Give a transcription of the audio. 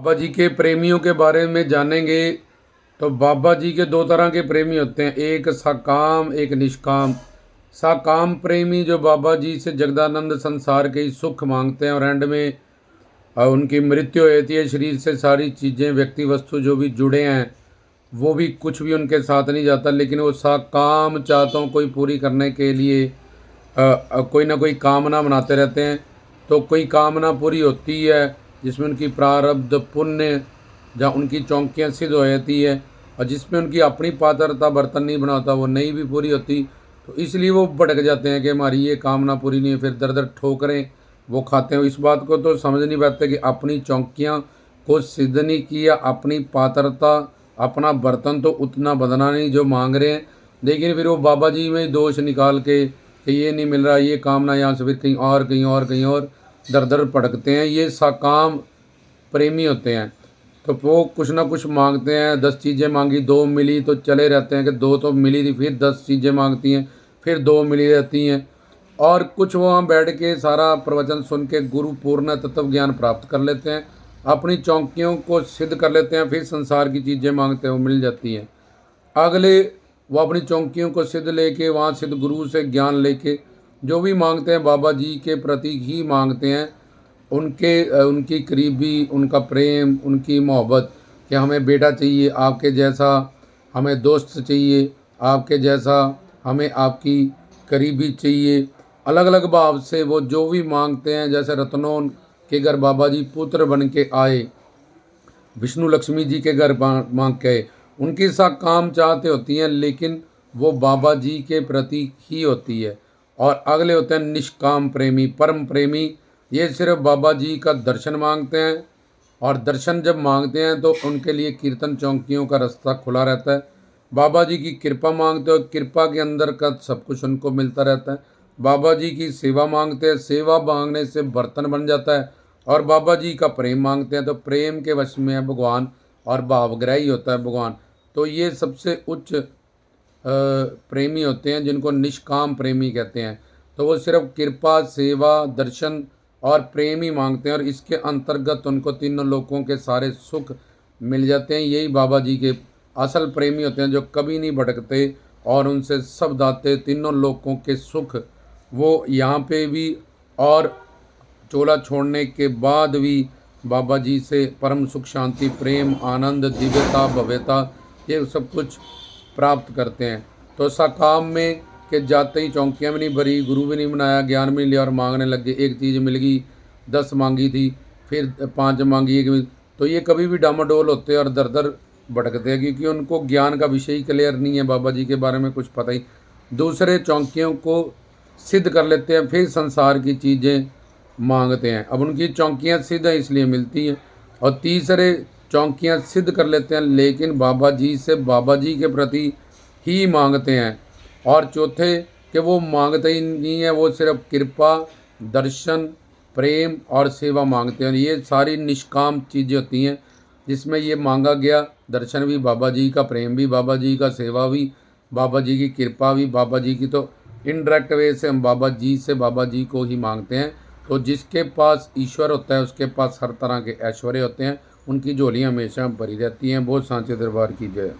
बाबा जी के प्रेमियों के बारे में जानेंगे। तो बाबा जी के दो तरह के प्रेमी होते हैं, एक सकाम एक निष्काम। सकाम प्रेमी जो बाबा जी से जगदानंद संसार के ही सुख मांगते हैं और एंड में उनकी मृत्यु होती है, शरीर से सारी चीज़ें व्यक्ति वस्तु जो भी जुड़े हैं वो भी कुछ भी उनके साथ नहीं जाता, लेकिन वो सकाम चाहतों को पूरी करने के लिए कोई ना कोई कामना बनाते रहते हैं। तो कोई कामना पूरी होती है जिसमें उनकी प्रारब्ध पुण्य जहाँ उनकी चौंकियाँ सिद्ध हो जाती है, और जिसमें उनकी अपनी पात्रता बर्तन नहीं बनाता वो नहीं भी पूरी होती। तो इसलिए वो भटक जाते हैं कि हमारी ये कामना पूरी नहीं है, फिर दर दर ठोकरें वो खाते हैं। इस बात को तो समझ नहीं पाते कि अपनी चौंकियाँ को सिद्ध नहीं किया, अपनी पात्रता अपना बर्तन तो उतना बदना नहीं जो मांग रहे हैं, लेकिन फिर वो बाबा जी में दोष निकाल के कि ये नहीं मिल रहा, ये कामना यहाँ से फिर कहीं और कहीं और कहीं और दर दर भटकते हैं। ये साकाम प्रेमी होते हैं। तो वो कुछ ना कुछ मांगते हैं, 10 चीज़ें मांगी 2 मिली तो चले रहते हैं कि 2 तो मिली थी, फिर 10 चीज़ें मांगती हैं फिर 2 मिली रहती हैं। और कुछ वो वहाँ बैठ के सारा प्रवचन सुन के गुरु पूर्ण तत्व ज्ञान प्राप्त कर लेते हैं, अपनी चौंकियों को सिद्ध कर लेते हैं, फिर संसार की चीज़ें मांगते हैं वो मिल जाती हैं। अगले वो अपनी चौंकियों को सिद्ध लेके वहाँ सिद्ध गुरु से ज्ञान लेके जो भी मांगते हैं बाबा जी के प्रति ही मांगते हैं। उनकी करीबी, उनका प्रेम, उनकी मोहब्बत कि हमें बेटा चाहिए आपके जैसा, हमें दोस्त चाहिए आपके जैसा, हमें आपकी करीबी चाहिए। अलग अलग भाव से वो जो भी मांगते हैं, जैसे रत्नों के घर बाबा जी पुत्र बन के आए, विष्णु लक्ष्मी जी के घर मांग के, उनकी सा काम चाहते होती हैं लेकिन वो बाबा जी के प्रति ही होती है। और अगले होते हैं निष्काम प्रेमी, परम प्रेमी। ये सिर्फ बाबा जी का दर्शन मांगते हैं, और दर्शन जब मांगते हैं तो उनके लिए कीर्तन चौकियों का रास्ता खुला रहता है। बाबा जी की कृपा मांगते हो, कृपा के अंदर का सब कुछ उनको मिलता रहता है। बाबा जी की सेवा मांगते हैं, सेवा मांगने से बर्तन बन जाता है। और बाबा जी का प्रेम मांगते हैं तो प्रेम के वश में है भगवान, और भावग्राही होता है भगवान। तो ये सबसे उच्च प्रेमी होते हैं जिनको निष्काम प्रेमी कहते हैं। तो वो सिर्फ कृपा, सेवा, दर्शन और प्रेम ही मांगते हैं, और इसके अंतर्गत उनको तीनों लोकों के सारे सुख मिल जाते हैं। यही बाबा जी के असल प्रेमी होते हैं जो कभी नहीं भटकते, और उनसे सब दाते तीनों लोकों के सुख वो यहाँ पे भी और चोला छोड़ने के बाद भी बाबा जी से परम सुख, शांति, प्रेम, आनंद, दिव्यता, भव्यता ये सब कुछ प्राप्त करते हैं। तो सकाम में कि जाते ही चौंकियाँ भी नहीं भरी, गुरु भी नहीं बनाया, ज्ञान भी नहीं लिया और मांगने लग गए। एक चीज़ मिल गई, 10 मांगी थी, फिर 5 मांगी, एक तो ये कभी भी डामाडोल होते हैं और दर दर भटकते हैं, क्योंकि उनको ज्ञान का विषय ही क्लियर नहीं है, बाबा जी के बारे में कुछ पता ही। दूसरे चौंकियों को सिद्ध कर लेते हैं, फिर संसार की चीज़ें मांगते हैं। अब उनकी चौंकियाँ सिद्ध हैं इसलिए मिलती हैं। और तीसरे चौंकियाँ सिद्ध कर लेते हैं लेकिन बाबा जी से बाबा जी के प्रति ही मांगते हैं। और चौथे कि वो मांगते ही नहीं है, वो सिर्फ कृपा, दर्शन, प्रेम और सेवा मांगते हैं। ये सारी निष्काम चीज़ें होती हैं जिसमें ये मांगा गया दर्शन भी बाबा जी का, प्रेम भी बाबा जी का, सेवा भी बाबा जी की, कृपा भी बाबा जी की। तो इनडायरेक्ट वे से हम बाबा जी से बाबा जी को ही मांगते हैं। तो जिसके पास ईश्वर होता है उसके पास हर तरह के ऐश्वर्य होते हैं, उनकी झोलियाँ हमेशा भरी रहती हैं। बहुत सांचे दरबार की जय।